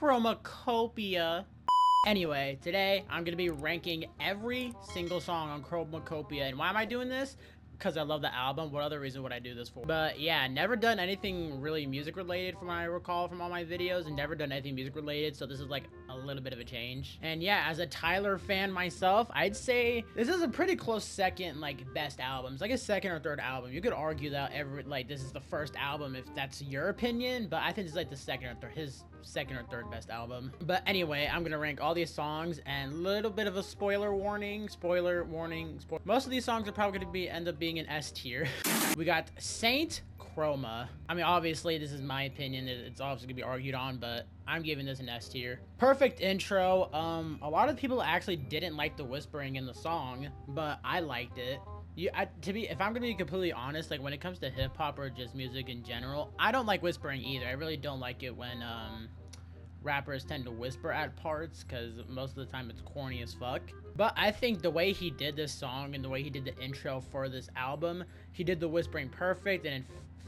Chromakopia. Anyway, today I'm gonna be ranking every single song on Chromakopia. And why am I doing this? Because I love the album. What other reason would I do this for? But yeah, never done anything really music related from what I recall from all my videos, and never done anything music related, so this is like a little bit of a change. And yeah, as a Tyler fan myself, I'd say this is a pretty close second, like, best album. It's like a second or third album. You could argue that this is the first album if that's your opinion, but I think it's like the second or third, his second or third best album. But anyway, I'm gonna rank all these songs, and a little bit of a spoiler warning. Most of these songs are probably gonna end up being an S tier. We got Saint Chroma. I mean, obviously this is my opinion, it's obviously gonna be argued on, but I'm giving this an S tier. Perfect intro. A lot of people actually didn't like the whispering in the song, but I liked it. If I'm gonna be completely honest, like when it comes to hip hop or just music in general, I don't like whispering either. I really don't like it when rappers tend to whisper at parts, because most of the time it's corny as fuck. But I think the way he did this song and the way he did the intro for this album, he did the whispering perfect, and it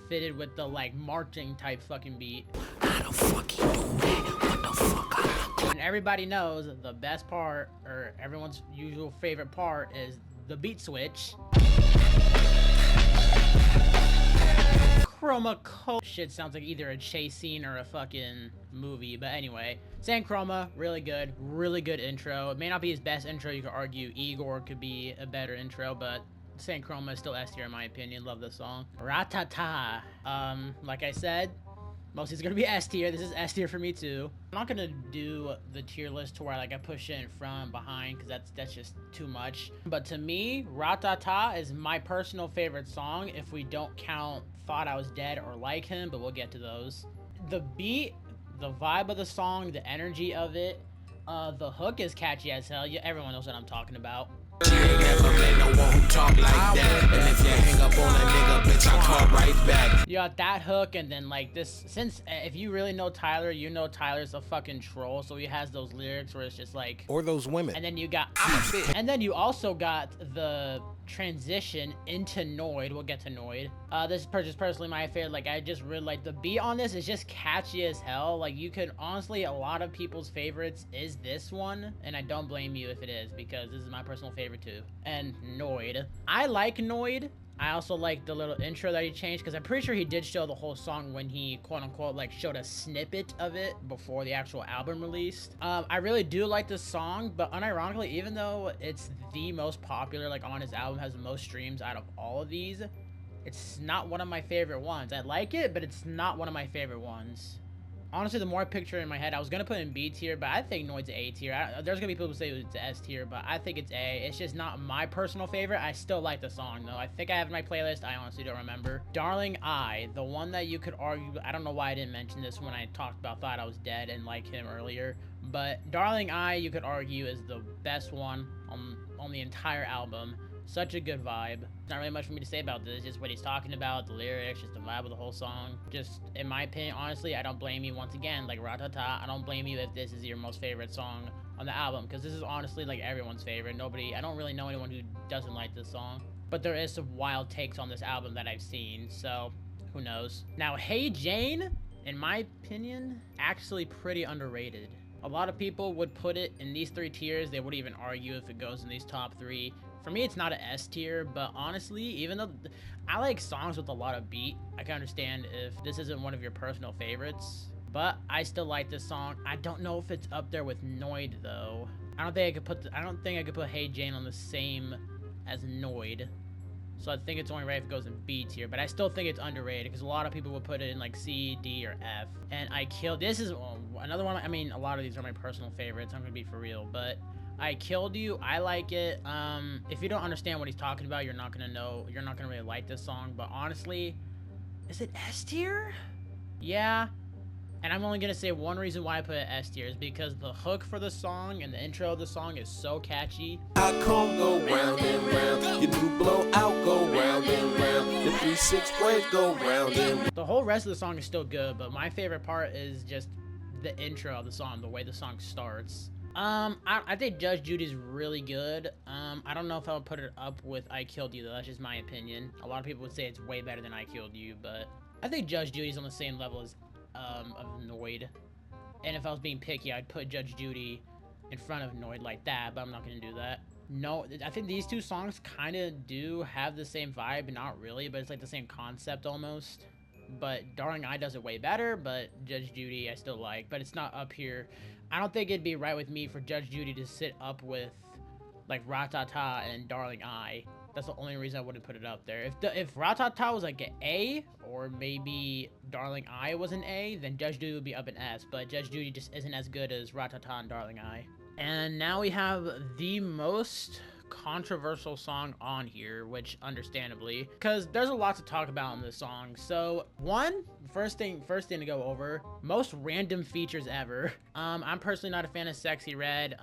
fitted with the like marching type fucking beat. I don't fucking do that. What the fuck? And everybody knows the best part, or everyone's usual favorite part, is the beat switch. Chromakopia. Shit sounds like either a chase scene or a fucking movie. But anyway, Saint Chroma, really good intro. It may not be his best intro. You could argue Igor could be a better intro, but Saint Chroma is still S tier in my opinion. Love this song. Rah Tah Tah. Like I said, most is gonna be S tier. This is S tier for me too. I'm not gonna do the tier list to where like I push it in front, behind, because that's just too much. But to me, Rah Tah Tah is my personal favorite song if we don't count Thought I Was Dead or Like Him, but we'll get to those. The beat, the vibe of the song, the energy of it, the hook is catchy as hell. Everyone knows what I'm talking about. She ain't never met no one who talk like that. And if you hang up on a nigga, bitch, I call right back. You got that hook, and then like this, since if you really know Tyler, you know Tyler's a fucking troll, so he has those lyrics where it's just like, or those women. And then you got, and then you also got the transition into NOID. We'll get to NOID. This is just personally my favorite. Like, I just really like the beat on this. Is just catchy as hell. Like, you could honestly, a lot of people's favorites is this one, and I don't blame you if it is, because this is my personal favorite too. And NOID, I like NOID. I also like the little intro that he changed, because I'm pretty sure he did show the whole song when he quote-unquote like showed a snippet of it before the actual album released. I really do like this song, but unironically, even though it's the most popular, like on his album, has the most streams out of all of these, it's not one of my favorite ones. I like it, but it's not one of my favorite ones. Honestly, the more I picture it in my head, I was gonna put it in B tier, but I think NOID's A tier. There's gonna be people who say it's S tier, but I think it's A. It's just not my personal favorite. I still like the song though. I think I have it in my playlist. I honestly don't remember. Darling I, the one that you could argue, I don't know why I didn't mention this when I talked about Thought I Was Dead and Like Him earlier, but Darling I, you could argue, is the best one on the entire album. Such a good vibe. Not really much for me to say about this, just what he's talking about, the lyrics, just the vibe of the whole song. Just, in my opinion, honestly, I don't blame you once again, like Rah Tah Tah, I don't blame you if this is your most favorite song on the album, because this is honestly like everyone's favorite. I don't really know anyone who doesn't like this song, but there is some wild takes on this album that I've seen, so who knows. Now, Hey Jane, in my opinion, actually pretty underrated. A lot of people would put it in these three tiers. They wouldn't even argue if it goes in these top three. For me, it's not an S tier, but honestly, even though I like songs with a lot of beat, I can understand if this isn't one of your personal favorites, but I still like this song. I don't know if it's up there with NOID though. I don't think I could put Hey Jane on the same as NOID. So I think it's only right if it goes in B tier, but I still think it's underrated because a lot of people would put it in like C, D, or F. And this is another one. I mean, a lot of these are my personal favorites. I'm gonna be for real, but I Killed You, I like it. If you don't understand what he's talking about, you're not gonna really like this song, but honestly, is it S tier? Yeah. And I'm only gonna say one reason why I put it S tier is because the hook for the song and the intro of the song is so catchy. I come go round and round, you do blow out, go round and round, the 3-6 waves go round and round. The whole rest of the song is still good, but my favorite part is just the intro of the song, the way the song starts. I think Judge Judy's really good. I don't know if I would put it up with I Killed You though, that's just my opinion. A lot of people would say it's way better than I Killed You, but I think Judge Judy's on the same level as of NOID. And if I was being picky, I'd put Judge Judy in front of NOID like that, but I'm not gonna do that. No, I think these two songs kind of do have the same vibe, not really, but it's like the same concept almost. But Darling I does it way better, but Judge Judy I still like, but it's not up here. I don't think it'd be right with me for Judge Judy to sit up with like Rah Tah Tah and Darling I. That's the only reason I wouldn't put it up there. If Rah Tah Tah was like an A, or maybe Darling I was an A, then Judge Judy would be up an S, but Judge Judy just isn't as good as Rah Tah Tah and Darling I. And now we have the most controversial song on here, which understandably, because there's a lot to talk about in this song. So first thing to go over, most random features ever. I'm personally not a fan of Sexy Red.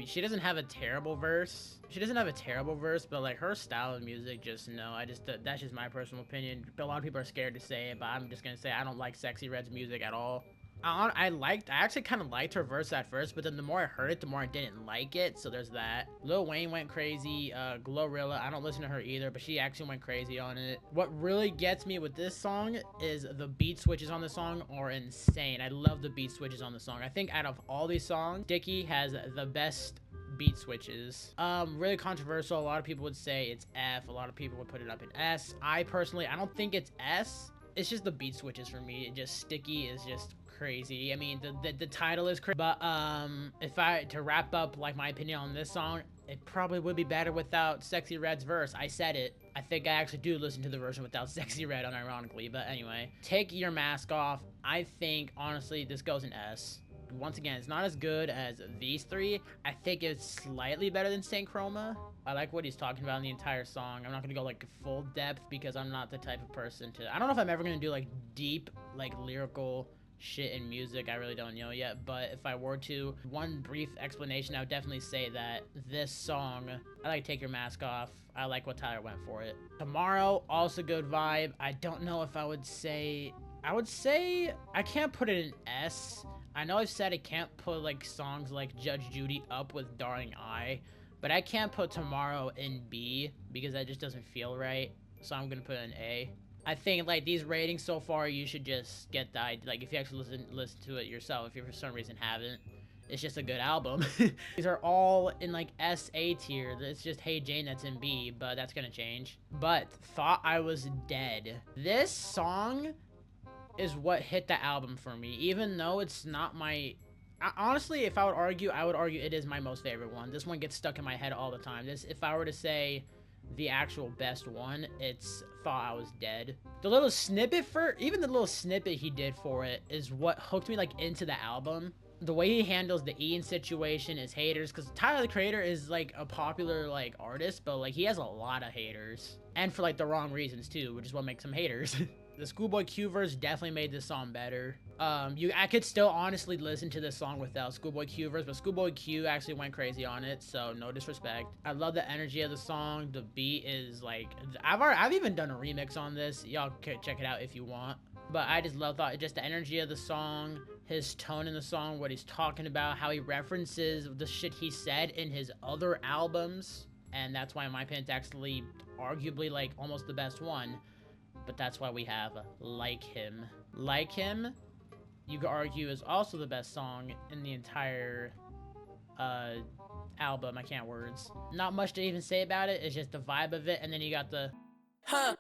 She doesn't have a terrible verse. But like her style of music, just no. That's just my personal opinion. A lot of people are scared to say it, but I'm just gonna say I don't like Sexy Red's music at all. I actually kind of liked her verse at first, but then the more I heard it, the more I didn't like it, so there's that. Lil Wayne went crazy. Glorilla, I don't listen to her either, but she actually went crazy on it. What really gets me with this song is the beat switches on the song are insane. I love the beat switches on the song. I think out of all these songs, Sticky has the best beat switches. Really controversial. A lot of people would say it's F. A lot of people would put it up in S. I don't think it's S. It's just the beat switches for me. Sticky is just crazy. I mean, the title is crazy, but to wrap up like my opinion on this song, it probably would be better without Sexy Red's verse. I said it. I think I actually do listen to the version without Sexy Red, unironically, but anyway. Take Your Mask Off. I think honestly this goes in S. Once again, it's not as good as these three. I think it's slightly better than Saint Chroma. I like what he's talking about in the entire song. I'm not gonna go like full depth because I'm not the type of person to, I don't know if I'm ever gonna do like deep, like lyrical shit in music. I really don't know yet, but if I were to, one brief explanation, I would definitely say that this song, I like Take Your Mask Off. I like what Tyler went for it. Tomorrow, also good vibe. I don't know if I would say I can't put it in S. I know I've said I can't put like songs like Judge Judy up with Darling I, but I can't put Tomorrow in B because that just doesn't feel right. So I'm gonna put it in A. I think like these ratings so far, you should just get the idea. Like if you actually listen to it yourself, if you for some reason haven't, it's just a good album. These are all in like S-A tier. It's just Hey Jane that's in B, but that's gonna change. But Thought I Was Dead. This song is what hit the album for me, even though it's not my... honestly, if I would argue, it is my most favorite one. This one gets stuck in my head all the time. If I were to say the actual best one, it's Thought I Was Dead. The little snippet even the little snippet he did for it is what hooked me like into the album. The way he handles the Ian situation, his haters, because Tyler the Creator is like a popular like artist, but like he has a lot of haters, and for like the wrong reasons too, which is what makes him haters. The Schoolboy Q verse definitely made this song better. I could still honestly listen to this song without Schoolboy Q verse, but Schoolboy Q actually went crazy on it, so no disrespect. I love the energy of the song. The beat is like, I've even done a remix on this. Y'all can check it out if you want. But I just love just the energy of the song, his tone in the song, what he's talking about, how he references the shit he said in his other albums, and that's why in my opinion it's actually arguably like almost the best one. But that's why we have Like Him. Like Him, you could argue, is also the best song in the entire album. I can't words. Not much to even say about it. It's just the vibe of it. And then you got the... Huh.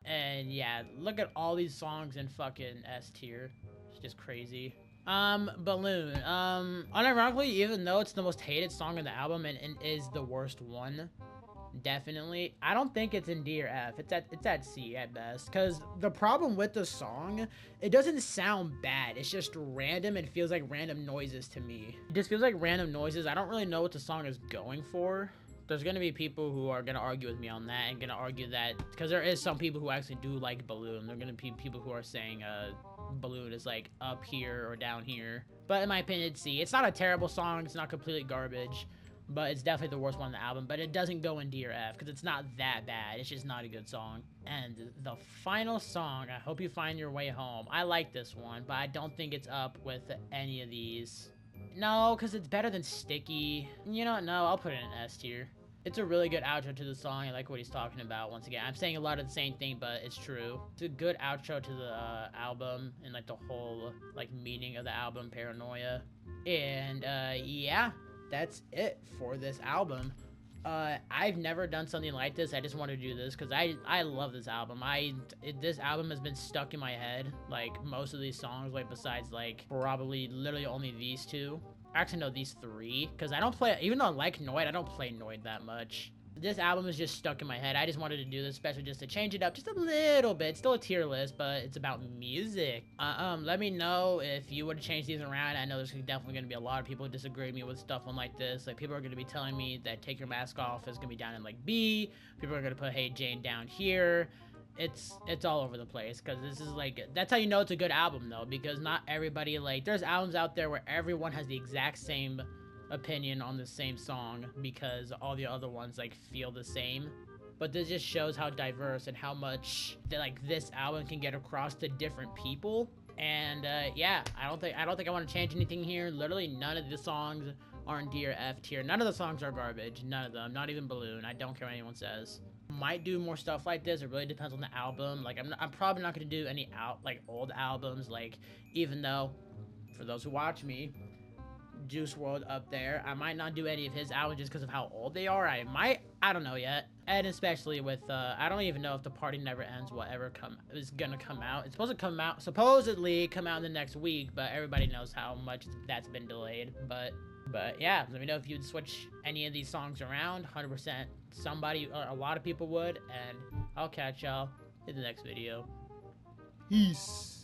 And yeah, look at all these songs in fucking S tier. It's just crazy. Balloon. Unironically, even though it's the most hated song in the album and is the worst one, definitely, I don't think it's in D or F. It's at C at best, because the problem with the song, it doesn't sound bad. It's just random and feels like random noises to me. It just feels like random noises. I don't really know what the song is going for. There's gonna be people who are gonna argue with me on that and gonna argue that, because there is some people who actually do like Balloon. There are gonna be people who are saying Balloon is like up here or down here, but in my opinion it's C. It's not a terrible song. It's not completely garbage, but it's definitely the worst one on the album. But it doesn't go in D or F because it's not that bad. It's just not a good song. And the final song, I Hope You Find Your Way Home. I like this one, but I don't think it's up with any of these. No, because it's better than Sticky. You know what? No, I'll put it in S tier. It's a really good outro to the song. I like what he's talking about. Once again, I'm saying a lot of the same thing, but it's true. It's a good outro to the album and like the whole like meaning of the album, Paranoia. And yeah, that's it for this album. I've never done something like this. I just wanted to do this because I love this album. This album has been stuck in my head, like most of these songs, like besides like probably literally only these two. Actually, no, these three, because I don't play, even though I like NOID, I don't play NOID that much. This album is just stuck in my head. I just wanted to do this special just to change it up just a little bit. It's still a tier list, but it's about music. Let me know if you would change these around. I know there's definitely going to be a lot of people who disagree with me with stuff on like this. Like, people are going to be telling me that Take Your Mask Off is going to be down in like B. People are going to put Hey Jane down here. It's all over the place, because this is like, that's how you know it's a good album though, because not everybody, like, there's albums out there where everyone has the exact same opinion on the same song because all the other ones like feel the same. But this just shows how diverse and how much like this album can get across to different people. And yeah, I don't think I want to change anything here. Literally none of the songs are in D or F tier. None of the songs are garbage. None of them. Not even Balloon. I don't care what anyone says. Might do more stuff like this. It really depends on the album. Like, I'm probably not gonna do any old albums. Like, even though, for those who watch me, Juice WRLD up there, I might not do any of his albums just because of how old they are. I don't know yet. And especially with I don't even know if The Party Never Ends is gonna come out. It's supposedly come out in the next week, but everybody knows how much that's been delayed. But yeah, let me know if you'd switch any of these songs around. 100% somebody or a lot of people would, and I'll catch y'all in the next video. Peace.